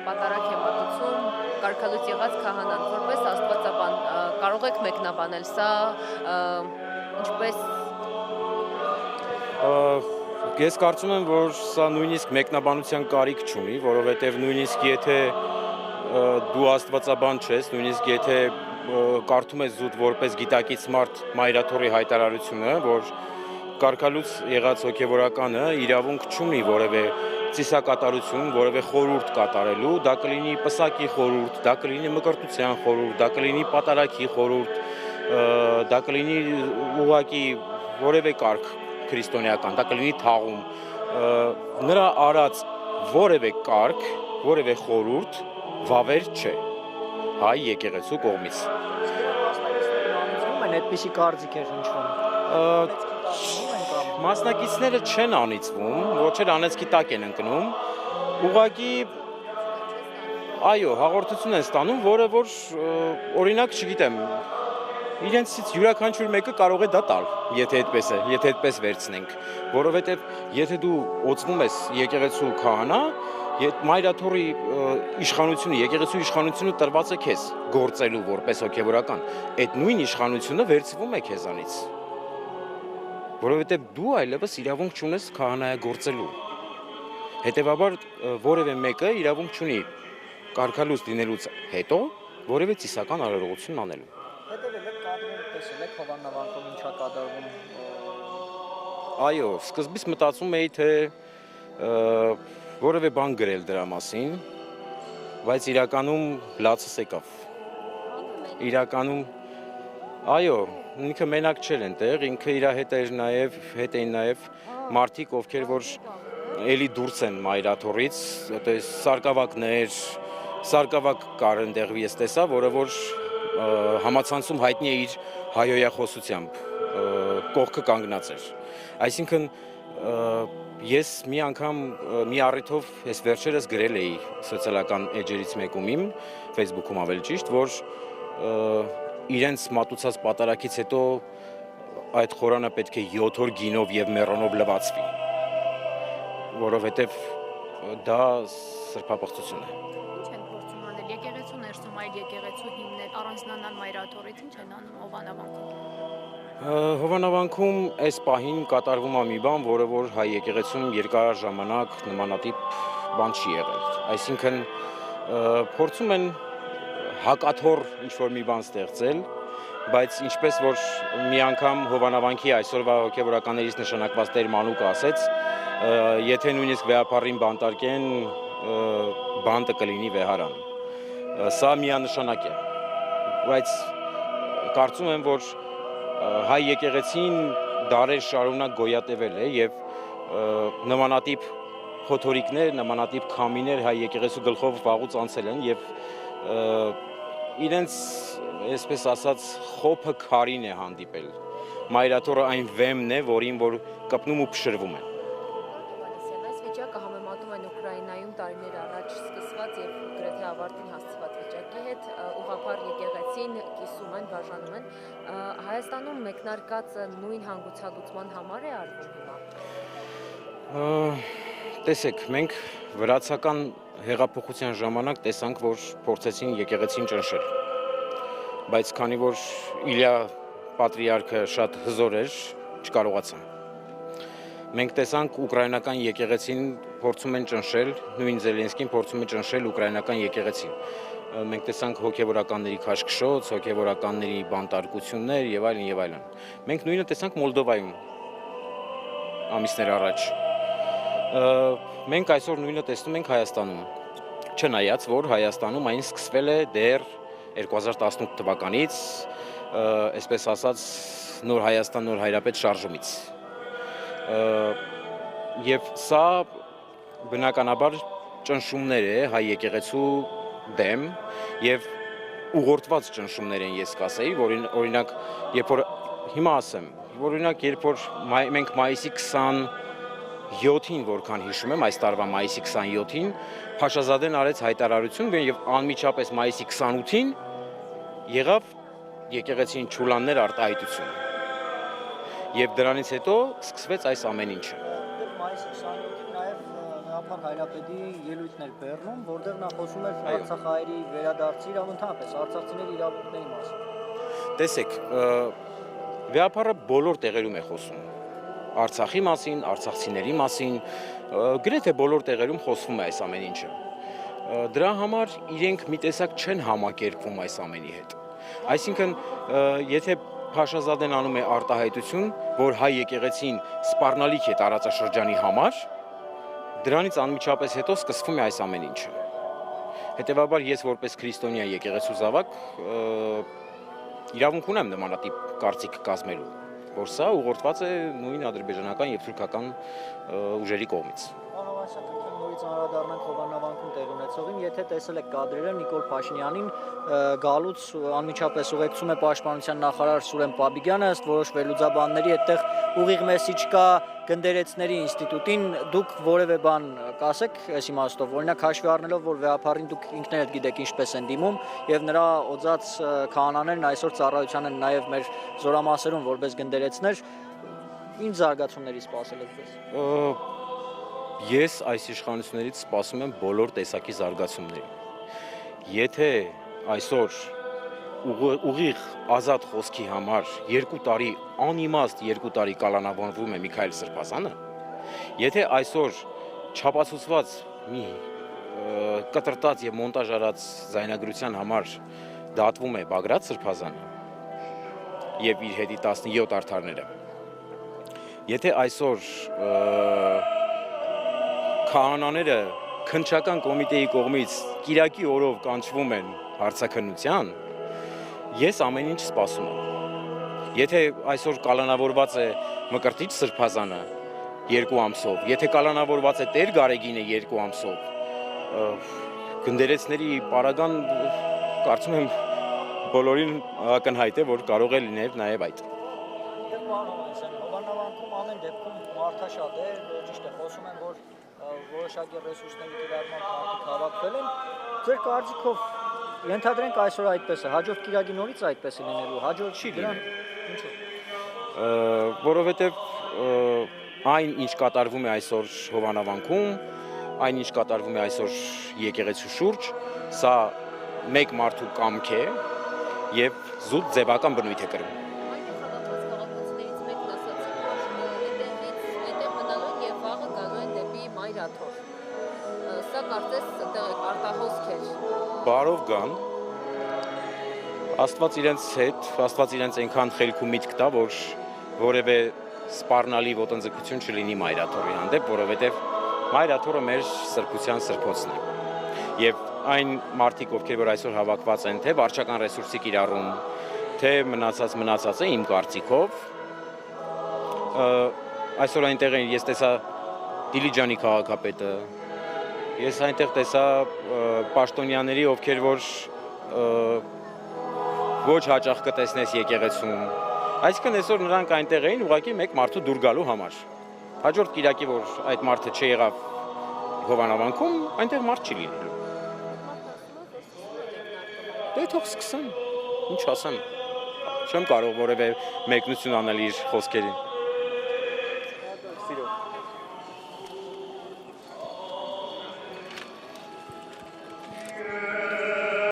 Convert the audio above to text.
պատարագ է մատուցում կարգալույց եղած քահանան, որպես աստվածաբան, կարող եք մեկնաբանել սա, ինչպես Ես կարծում եմ, որ սա նույնիսկ մեկնաբանության կարիք չունի, որովհետև նույնիսկ եթե դու աստվածաբան չես, նույնիսկ եթե կարդում ես զուտ որպես գիտակից մարդ Մայրաթորի հայտարարությունը, որ կարգալույց եղած հոգևորականը իրավունք չունի որևէ ծիսակատարություն, որևէ խորհուրդ կատարելու, դա կլինի պսակի խորհուրդ, դա կլինի մկրտության խորհուրդ, դա կլինի պատարագի խորհուրդ, դա կլինի ուղղակի որևէ կարգ քրիստոնեական, դա կլինի թաղում, նրա արած որևէ կարգ, որևէ խորհուրդ վավեր չէ հայ եկեղեցու կողմից։ Այդպիսի կարծիք էր հնչվում։ Մասնակիցները չեն անիծվում, ոչ էլ անեծքի տակ են ընկնում, ուղղակի այո, հաղորդություն են ստանում, որը որ օրինակ չգիտեմ, իրենցից յուրաքանչյուր մեկը կարող է դա տալ, եթե այդպես է, եթե այդպես վերցնենք, որովհետև եթե դու օծվում ես եկեղեցու քահանա, Մայրաթորի իշխանությունը, եկեղեցու իշխանությունը տրված է քեզ գործելու որպես հոգևորական, այդ նույն իշխանությունը վերցվում է քեզանից, որովհետև դու այլևս իրավունք չունես քահանայագործելու, հետևաբար որևէ մեկը իրավունք չունի կարգալույց լինելուց հետո որևէ ծիսական արարողություն անելու։ Հետևել եք կադրում, տեսել եք հովանավանքում ինչա կատարվում։ Այո, սկզբից մտածում էի, թե որևէ բան գրել դրա մասին, բայց իրականում լացս եկավ։ Իրականում, այո, ինքը մենակ չէր այնտեղ, ինքը իր հետ էին նաև մարդիկ, ովքեր որ էլի դուրս են Մայրաթորից, սարկավակներ, սարկավակ կար այնտեղ ես տեսա, որը որ համացանցում հայտնի է իր հայոյախոսությամբ, կողքը կանգնած էր։ Այսինքն ես մի անգամ մի առիթով ես վերջերս գրել էի սոցիալական էջերից մեկում իմ, Facebook-ում ավելի ճիշտ, որ իրենց մատուցած պատարագից հետո այդ խորանը պետք է 7 օր գինով եւ մեռոնով լվացվի, որովհետեւ դա սրբապղծություն է։ ինչ են փորձում անել եկեղեցու ներսում այլ եկեղեցու հիմնել առանձնանալ Մայրաթորից, ինչ են անում Հովանավանքում։ Հովանավանքում այս պահին կատարվում է մի բան, որը որ հայ եկեղեցում երկար ժամանակ նմանատիպ բան չի եղել։ Այսինքն փորձում են հակաթոռ ինչ-որ մի բան ստեղծել, բայց ինչպես որ մի անգամ Հովանավանքի այսօրվա հոգևորականներից նշանակված Տեր Մանուկը ասեց, եթե նույնիսկ վեհապարին բանտարկեն, բանտը կլինի վեհարան։ Սա միանշանակ է, բայց կարծում եմ, որ հայ եկեղեցին դարեր շարունակ գոյատևել է եւ նմանատիպ փոթորիկներ, նմանատիպ քամիներ հայ եկեղեցու գլխով վաղուց անցել են եւ իրենց, այսպես ասած, խոփը քարին է հանդիպել։ Մայրաթորը այն վեմն է, որին որ կպնում ու փշրվում է։ Այս վիճակը համեմատում են Ուկրաինայում տարիներ առաջ սկսված եւ գրեթե ավարտին հասցված վիճակի հետ, ուղղափառ եկեղեցին կիսում են, բաժանում են։ Հայաստանում մեկնարկածը նույն հանգուցալուծման համար է արվում հիմա։ Տեսեք, մենք վրացական հեղափոխության ժամանակ տեսանք, որ փորձեցին եկեղեցին ճնշել, բայց քանի որ Իլյա պատրիարքը շատ հզոր էր, չկարողացան։ Մենք տեսանք ուկրաինական եկեղեցին փորձում են ճնշել, նույն Զելենսկին փորձում է ճնշել ուկրաինական եկեղեցին։ Մենք տեսանք հոգևորականների քաշքշոց, հոգևորականների բանտարկություններ եւ այլն եւ այլն։ Մենք նույնը տեսանք Մոլդովայում ամիսներ առաջ։ Մենք այսօր նույնը տեսնում ենք Հայաստանում, չնայած որ Հայաստանում այն սկսվել է դեռ 2018 թվականից, այսպես ասած, նոր Հայաստան, նոր Հայրապետ շարժումից։ Եվ սա բնականաբար ճնշումներ է հայ եկեղեցու դեմ եւ ուղղորդված ճնշումներ են, ես կասեի, որ օրինակ, երբ որ հիմա ասեմ, օրինակ, երբ որ մենք մայիսի 27-ին, որքան հիշում եմ, այս տարվա մայիսի 27-ին Փաշազադեն արեց հայտարարություն եւ անմիջապես մայիսի 28-ին եղավ եկեղեցին Չուլաններ արտահայտությունը։ Եվ դրանից հետո սկսվեց այս ամեն ինչը։ Մայիսի 27-ին նաև Գաղափար Հայրապետի ելույթն էր Բեռնում, որտեղ նա խոսում էր Արցախահայերի վերադարձի իրավ ընդհանրապես արցախցիների իրավունքների մասին։ Տեսեք, վեհապարը բոլոր տեղերում է խոսում։ Արցախի մասին, արցախցիների մասին, գրեթե բոլոր տեղերում խոսվում է այս ամեն ինչը։ Դրա համար իրենք մի տեսակ չեն համակերպվում այս ամենի հետ։ Այսինքն, եթե Փաշազադեն անում է արտահայտություն, որ հայ եկեղեցին սպառնալիք է տարածաշրջանի համար, դրանից անմիջապես հետո սկսվում է այս ամեն ինչը։ Հետևաբար ես որպես քրիստոնյա եկեղեցու զավակ իրավունք ունեմ նմանատիպ կարծիք կազմելու, որ սա ուղղորդված է նույն ադրբեջանական եւ թուրքական ուժերի կողմից։ Նորից անդրադառնանք Հովաննավանքում տեղի ունեցողին, եթե տեսել եք կադրերը Նիկոլ Փաշինյանին գալուց անմիջապես ուղեկցում է Պաշտպանության նախարար Սուրեն Պաբիգյանը, ըստ որոշ վերլուծաբանների այդտեղ ուղիղ մեսիջ կա գնդերեցների ինստիտուտին, դուք որևէ բան կասեք այս իմաստով, օրինակ հաշվի առնելով, որ վեհապարին դուք ինքներդ գիտեք ինչպես են դիմում եւ նրա օծած քահանաներն այսօր ծառայության են նաեւ մեր զորամասերում որպես գնդերեցներ, ինչ զարգացումների սպասել եք ձեզ։ Ես այս իշխանություններից սպասում եմ բոլոր տեսակի զարգացումների։ Եթե այսօր ուղիղ ազատ խոսքի համար 2 տարի անիմաստ 2 տարի կալանավորվում է Միքայել Սրբազանը, եթե այսօր չափածուցված մի կտրտած եւ մոնտաժ արած ձայնագրության համար դատվում է Բագրատ Սրբազանը եւ իր հետի 17 արդարները, եթե այսօր քահանաները քննչական կոմիտեի կողմից կիրակի օրով կանչվում են հարցաքննության, ես ամեն ինչ սպասում եմ։ Եթե այսօր կալանավորված է Մկրտիչ Սրբազանը 2 ամսով, եթե կալանավորված է Տեր Գարեգինը 2 ամսով, գնդերեցների պարագան կարծում եմ բոլորին ակնհայտ է, որ կարող է լինել նաև այդ։ Հովաննավանքում ամեն դեպքում մարդաշատ է, ճիշտ է, խոսում են, որ որոշակի ռեսուրսների կիրառման մարդիկ հավաքվել են։ Ձեր կարծիքով ենթադրենք այսօր այդպես է, հաջորդ կիրակի նորից այդպես է լինելու, հաջորդ չի լինի։ Ինչու՞։ Որովհետև այն ինչ կատարվում է այսօր Հովաննավանքում, այն ինչ կատարվում է այսօր եկեղեցու շուրջ, սա մեկ մարդու կամք է եւ զուտ ձևական բնույթ է կրում։ Սա կարծես արտահոսք էր։ Բարով գան, Աստված իրենց հետ, Աստված իրենց այնքան խելք ու միտք տա, որ որևէ սպառնալի ոտնձգություն չլինի Մայրաթորի հանդեպ, որովհետև Մայրաթորը մեր սրբության սրբոցն է։ Եվ այն մարդիկ, ովքեր որ այսօր հավաքված են, թե վարչական ռեսուրսի կիրառում, թե մնացած է իմ կարծիքով, այսօր այնտեղ ես տեսա Դիլիջանի քաղաքապետը, ես այնտեղ տեսա պաշտոնյաների, ովքեր որ ոչ հաճախ կտեսնես եկեղեցում, այսինքն այսօր նրանք այնտեղ էին ուղղակի մեկ մարդու դուր գալու համար։ Հաջորդ կիրակի, որ այդ մարդը չեղավ Հովաննավանքում, այնտեղ մարդ չի լինելու։ Դե թող սկսեն, ինչ ասեմ, չեմ կարող որևէ մեկնություն անել իր խոսքերին։